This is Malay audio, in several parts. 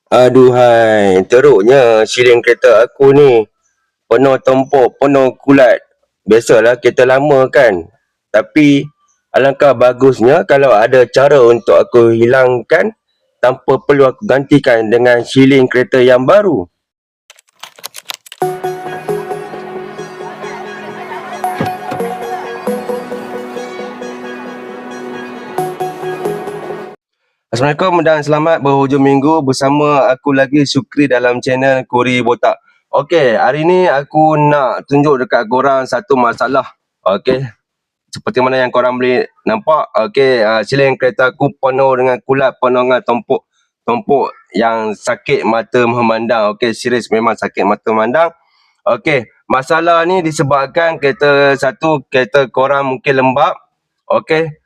Aduhai, teruknya silin kereta aku ni. Penuh tumpuk, penuh kulat. Biasalah kereta lama kan. Tapi alangkah bagusnya kalau ada cara untuk aku hilangkan tanpa perlu aku gantikan dengan silin kereta yang baru. Assalamualaikum dan selamat berhujung minggu bersama aku lagi Syukri dalam channel Kuri Botak. Okey, hari ni aku nak tunjuk dekat korang satu masalah. Okey, seperti mana yang korang boleh nampak. Okey, silin kereta aku penuh dengan kulat, penuh dengan tumpuk yang sakit mata memandang. Okey, serius memang sakit mata memandang. Okey, masalah ni disebabkan kereta korang mungkin lembab. Okey,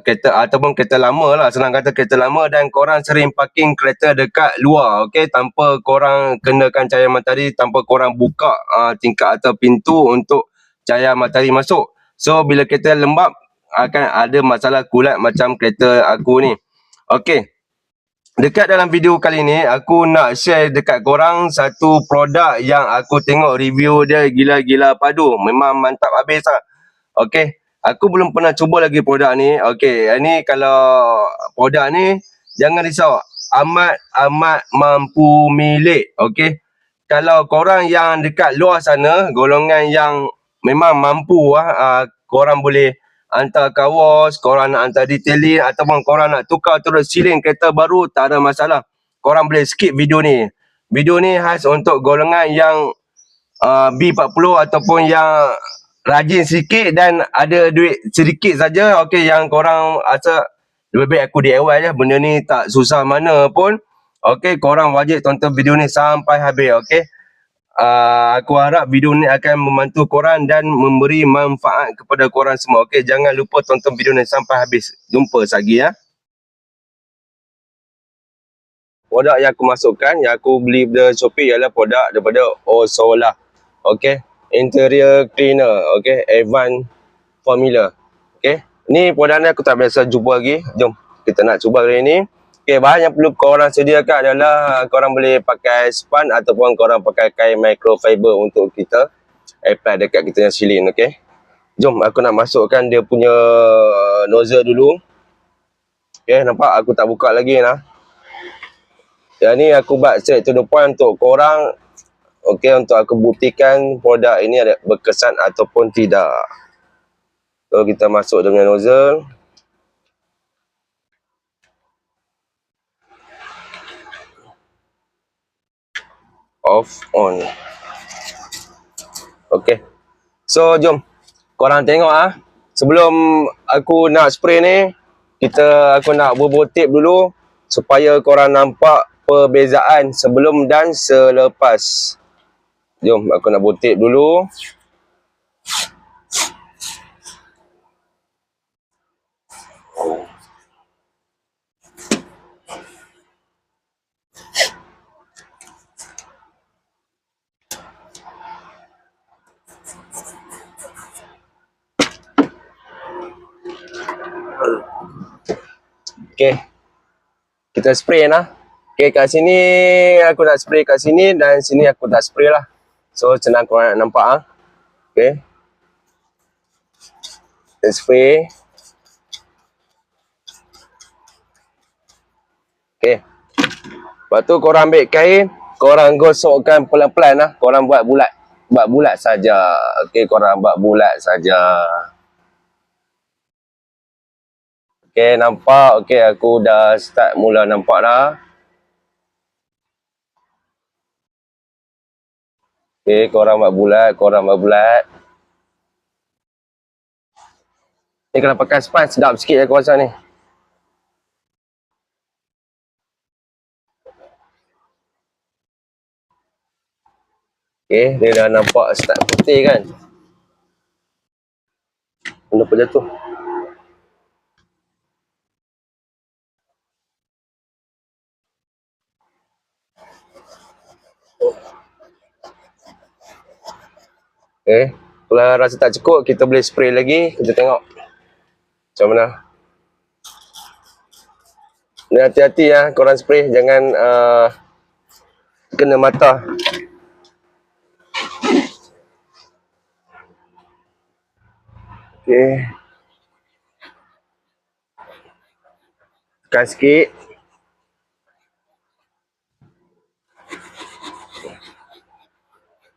kereta ataupun kereta lama lah, senang kata kereta lama, dan korang sering parking kereta dekat luar, okey, tanpa korang kenakan cahaya matahari, tanpa korang buka tingkap atau pintu untuk cahaya matahari masuk. So bila kereta lembab akan ada masalah kulat macam kereta aku ni. Okey, dekat dalam video kali ni aku nak share dekat korang satu produk yang aku tengok review dia gila-gila padu, memang mantap habis lah. Okey, aku belum pernah cuba lagi produk ni. Okey, ni kalau produk ni jangan risau, amat mampu milik. Okey, kalau korang yang dekat luar sana, golongan yang memang mampu korang boleh hantar kawas, korang nak hantar detailing ataupun korang nak tukar terus silin kereta baru, tak ada masalah. Korang boleh skip video ni. Video ni khas untuk golongan yang B40 ataupun yang rajin sikit dan ada duit sedikit saja. Okey, yang korang rasa lebih baik aku DIY je, benda ni tak susah mana pun. Okey, korang wajib tonton video ni sampai habis. Okey, aku harap video ni akan membantu korang dan memberi manfaat kepada korang semua. Okey, jangan lupa tonton video ni sampai habis. Jumpa lagi ya. Produk yang aku masukkan, yang aku beli dari Shopee ialah produk daripada Osola. Okey, interior cleaner. Okey, Advanced Formula. Okey, ni produk ni aku tak biasa jumpa lagi. Jom kita nak cuba hari ni. Okey, bahan yang perlu korang sediakan adalah korang boleh pakai span ataupun korang pakai kain microfiber untuk kita apply dekat kita yang silin. Okey, jom aku nak masukkan dia punya nozzle dulu. Okey, nampak aku tak buka lagi lah. Yang ni aku buat straight to the point untuk korang. Okey, untuk aku buktikan produk ini ada berkesan ataupun tidak. So kita masuk dengan nozzle. Off, on. Okey, so jom korang tengok sebelum aku nak spray ni, aku nak bubur tip dulu supaya korang nampak perbezaan sebelum dan selepas. Jom aku nak bubur tip dulu. Okey, kita spray lah. Okey, kat sini aku nak spray kat sini dan sini aku tak spray lah. So senang korang nak nampak Okey, kita spray. Okey, lepas tu korang ambil kain, korang gosokkan pelan-pelan lah. Korang buat bulat saja. Okey, korang buat bulat saja. Okey, nampak? Okey, aku dah start mula nampak dah. Okey, korang buat bulat. Ni kalau pakai span sedap sikit aku rasa ni. Okey, dia dah nampak start putih kan. Kenapa jatuh? Okey, kalau rasa tak cukup, kita boleh spray lagi. Kita tengok macam mana. Ni hati-hati korang spray. Jangan kena mata. Okey. Tekan sikit.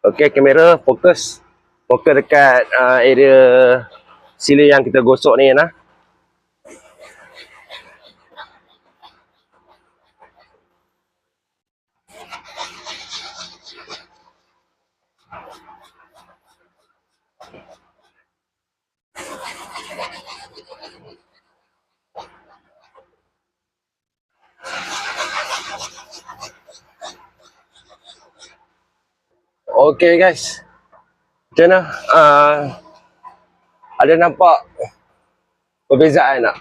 Okey, kamera fokus. Fokus dekat area sila yang kita gosok ni nah. Okey guys. Macam mana? Ada nampak perbezaan tak?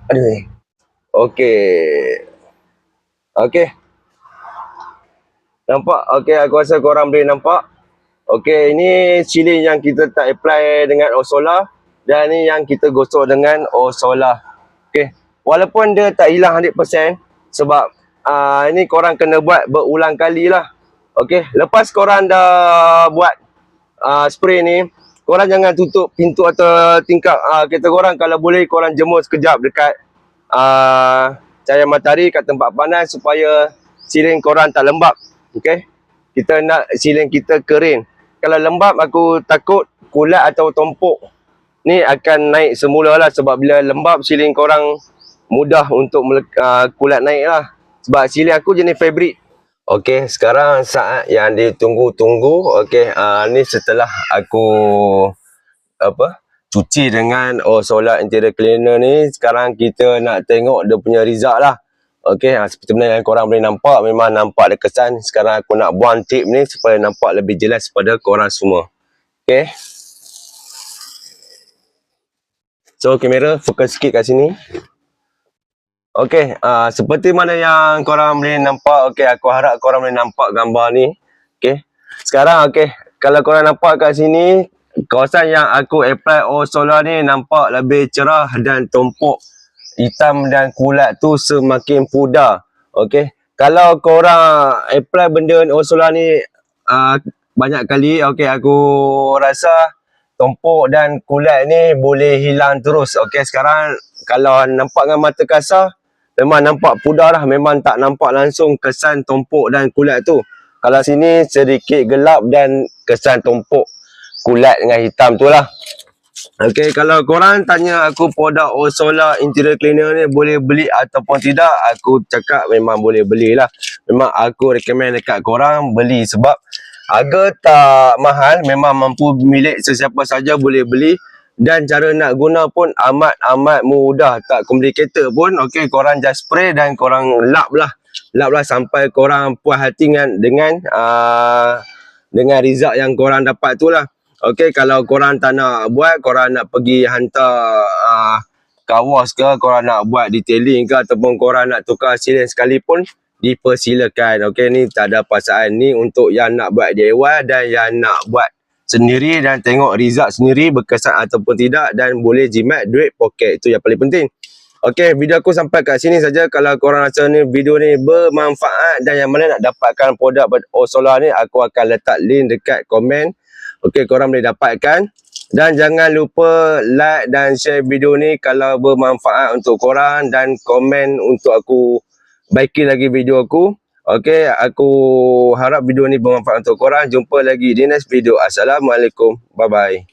Aduh. Okey. Okey. Nampak? Okey, aku rasa korang boleh nampak. Okey, ini ceiling yang kita tak apply dengan Osola dan ni yang kita gosok dengan Osola. Okey. Walaupun dia tak hilang 100% sebab ini korang kena buat berulang kali lah. Okey, lepas korang dah buat spray ni, korang jangan tutup pintu atau tingkap kereta korang. Kalau boleh korang jemur sekejap dekat cahaya matahari kat tempat panas supaya ceiling korang tak lembab. Okey, kita nak ceiling kita kering. Kalau lembab aku takut kulat atau tompok ni akan naik semula lah, sebab bila lembab ceiling korang mudah untuk kulat naik lah, sebab ceiling aku jenis fabric. Okey, sekarang saat yang ditunggu-tunggu. Okey, ni setelah aku cuci dengan Osola Interior Cleaner ni, sekarang kita nak tengok dia punya result lah. Okey, seperti mana yang korang boleh nampak, memang nampak ada kesan. Sekarang aku nak buang tip ni supaya nampak lebih jelas pada korang semua. Okey. So, kamera fokus sikit kat sini. Okey, seperti mana yang korang boleh nampak. Okey, aku harap korang boleh nampak gambar ni. Okey. Sekarang okey, kalau korang nampak kat sini, kawasan yang aku apply Osola ni nampak lebih cerah dan tompok hitam dan kulat tu semakin pudar. Okey, kalau korang apply benda Osola ni banyak kali, okey, aku rasa tompok dan kulat ni boleh hilang terus. Okey, sekarang kalau nampak dengan mata kasar memang nampak pudar lah, memang tak nampak langsung kesan tompok dan kulat tu. Kalau sini sedikit gelap dan kesan tompok kulat dengan hitam tu lah. Okey, kalau korang tanya aku produk Osola Interior Cleaner ni boleh beli ataupun tidak, aku cakap memang boleh belilah. Memang aku recommend dekat korang beli sebab harga tak mahal, memang mampu milik sesiapa saja boleh beli dan cara nak guna pun amat mudah, tak complicated pun. Okey, korang just spray dan korang lap lah sampai korang puas hati dengan result yang korang dapat tu lah. Okey, kalau korang tak nak buat, korang nak pergi hantar kawas ke, korang nak buat detailing ke, ataupun korang nak tukar ceiling sekalipun, dipersilakan. Okey, ni tak ada paksaan. Ni untuk yang nak buat DIY dan yang nak buat sendiri dan tengok result sendiri berkesan ataupun tidak, dan boleh jimat duit poket. Itu yang paling penting. Okey, video aku sampai kat sini saja. Kalau korang rasa ni video ni bermanfaat dan yang mana nak dapatkan produk Osola ni, aku akan letak link dekat komen. Okey, korang boleh dapatkan. Dan jangan lupa like dan share video ni kalau bermanfaat untuk korang, dan komen untuk aku baiki lagi video aku. Okey, aku harap video ni bermanfaat untuk korang. Jumpa lagi di next video. Assalamualaikum. Bye bye.